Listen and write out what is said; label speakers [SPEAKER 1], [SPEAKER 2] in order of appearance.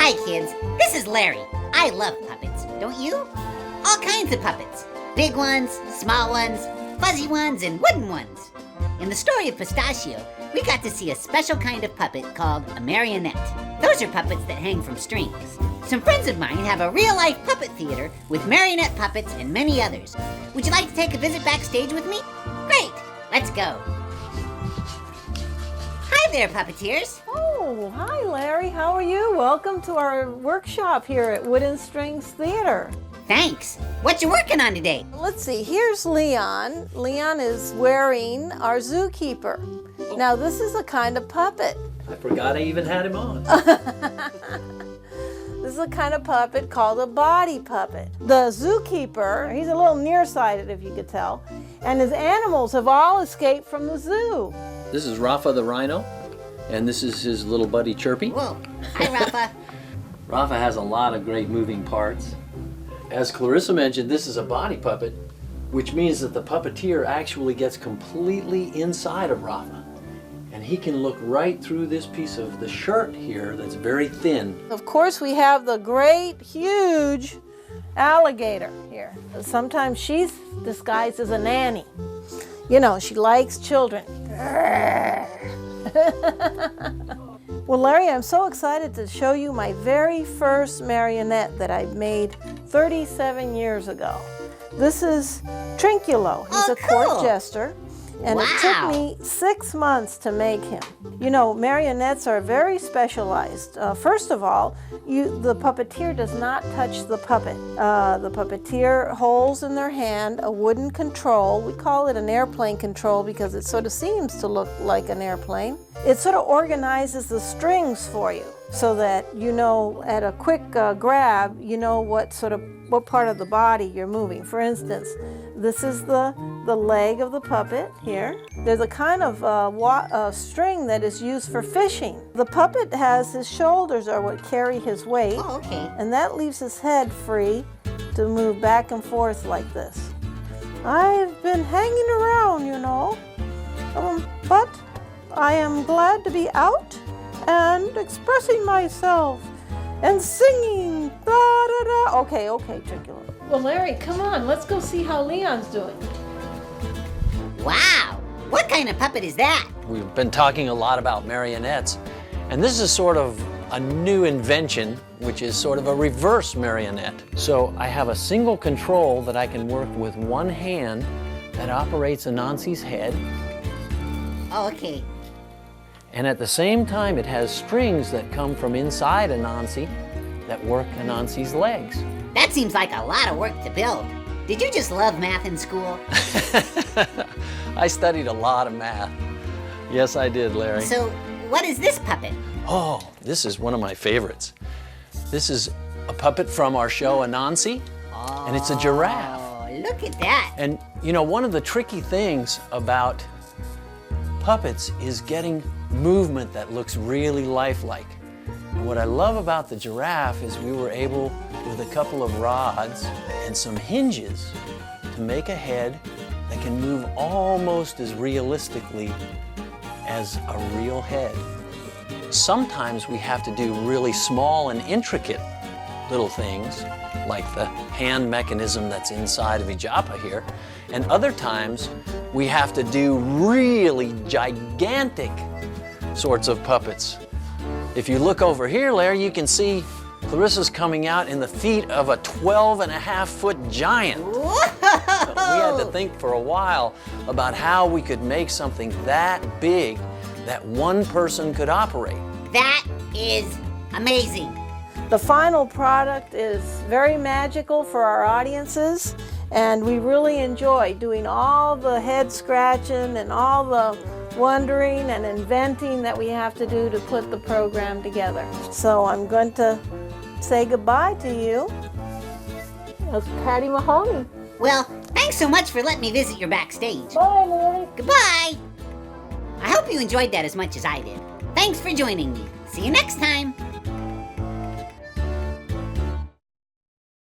[SPEAKER 1] Hi, kids. This is Larry. I love puppets, don't you? All kinds of puppets. Big ones, small ones, fuzzy ones, and wooden ones. In the story of Pistachio, we got to see a special kind of puppet called a marionette. Those are puppets that hang from strings. Some friends of mine have a real-life puppet theater with marionette puppets and many others. Would you like to take a visit backstage with me? Great, let's go. Hi there, puppeteers.
[SPEAKER 2] Oh, hi Larry, how are you? Welcome to our workshop here at Woodn't Theater.
[SPEAKER 1] Thanks. What you working on today?
[SPEAKER 2] Let's see, here's Leon. Leon is wearing our zookeeper. Now this is a kind of puppet.
[SPEAKER 3] I forgot I even had him on.
[SPEAKER 2] This is a kind of puppet called a body puppet. The zookeeper, he's a little nearsighted if you could tell, and his animals have all escaped from the zoo.
[SPEAKER 3] This is Rafa the rhino, and this is his little buddy Chirpy.
[SPEAKER 1] Whoa. Hi, Rafa.
[SPEAKER 3] Rafa has a lot of great moving parts. As Clarissa mentioned, this is a body puppet, which means that the puppeteer actually gets completely inside of Rafa. And he can look right through this piece of the shirt here that's very thin.
[SPEAKER 2] Of course, we have the great, huge alligator here. Sometimes she's disguised as a nanny. You know, she likes children. Well, Larry, I'm so excited to show you my very first marionette that I made 37 years ago. This is Trinculo. He's a court jester. And it took me 6 months to make him. You know, marionettes are very specialized. First of all, the puppeteer does not touch the puppet. The puppeteer holds in their hand a wooden control. We call it an airplane control because it sort of seems to look like an airplane. It sort of organizes the strings for you so that you know at a quick grab, you know what part of the body you're moving. For instance, this is the leg of the puppet here. There's a kind of string that is used for fishing. The puppet has his shoulders are what carry his weight.
[SPEAKER 1] Oh, okay.
[SPEAKER 2] And that leaves his head free to move back and forth like this. I've been hanging around, you know, but I am glad to be out and expressing myself and singing. Da, da, da. Okay, Trinculo. Well, Larry, come on. Let's go see how Leon's doing.
[SPEAKER 1] Wow. What kind of puppet is that?
[SPEAKER 3] We've been talking a lot about marionettes, and this is sort of a new invention, which is sort of a reverse marionette. So I have a single control that I can work with one hand that operates Anansi's head.
[SPEAKER 1] Oh, okay.
[SPEAKER 3] And at the same time, it has strings that come from inside Anansi that work Anansi's legs.
[SPEAKER 1] That seems like a lot of work to build. Did you just love math in school?
[SPEAKER 3] I studied a lot of math. Yes, I did, Larry.
[SPEAKER 1] So, what is this puppet?
[SPEAKER 3] Oh, this is one of my favorites. This is a puppet from our show Anansi, and it's a giraffe.
[SPEAKER 1] Oh, look at that.
[SPEAKER 3] And you know, one of the tricky things about puppets is getting movement that looks really lifelike. And what I love about the giraffe is we were able, with a couple of rods and some hinges, to make a head that can move almost as realistically as a real head. Sometimes we have to do really small and intricate little things, like the hand mechanism that's inside of Ijapa here, and other times we have to do really gigantic sorts of puppets. If you look over here, Larry, you can see Clarissa's coming out in the feet of a 12.5-foot giant.
[SPEAKER 1] Whoa!
[SPEAKER 3] We had to think for a while about how we could make something that big that one person could operate.
[SPEAKER 1] That is amazing.
[SPEAKER 2] The final product is very magical for our audiences, and we really enjoy doing all the head scratching and all the wondering and inventing that we have to do to put the program together. So I'm going to say goodbye to you. That's Patty Mahoney.
[SPEAKER 1] Well, thanks so much for letting me visit your backstage.
[SPEAKER 2] Bye, Larry.
[SPEAKER 1] Goodbye. I hope you enjoyed that as much as I did. Thanks for joining me. See you next time.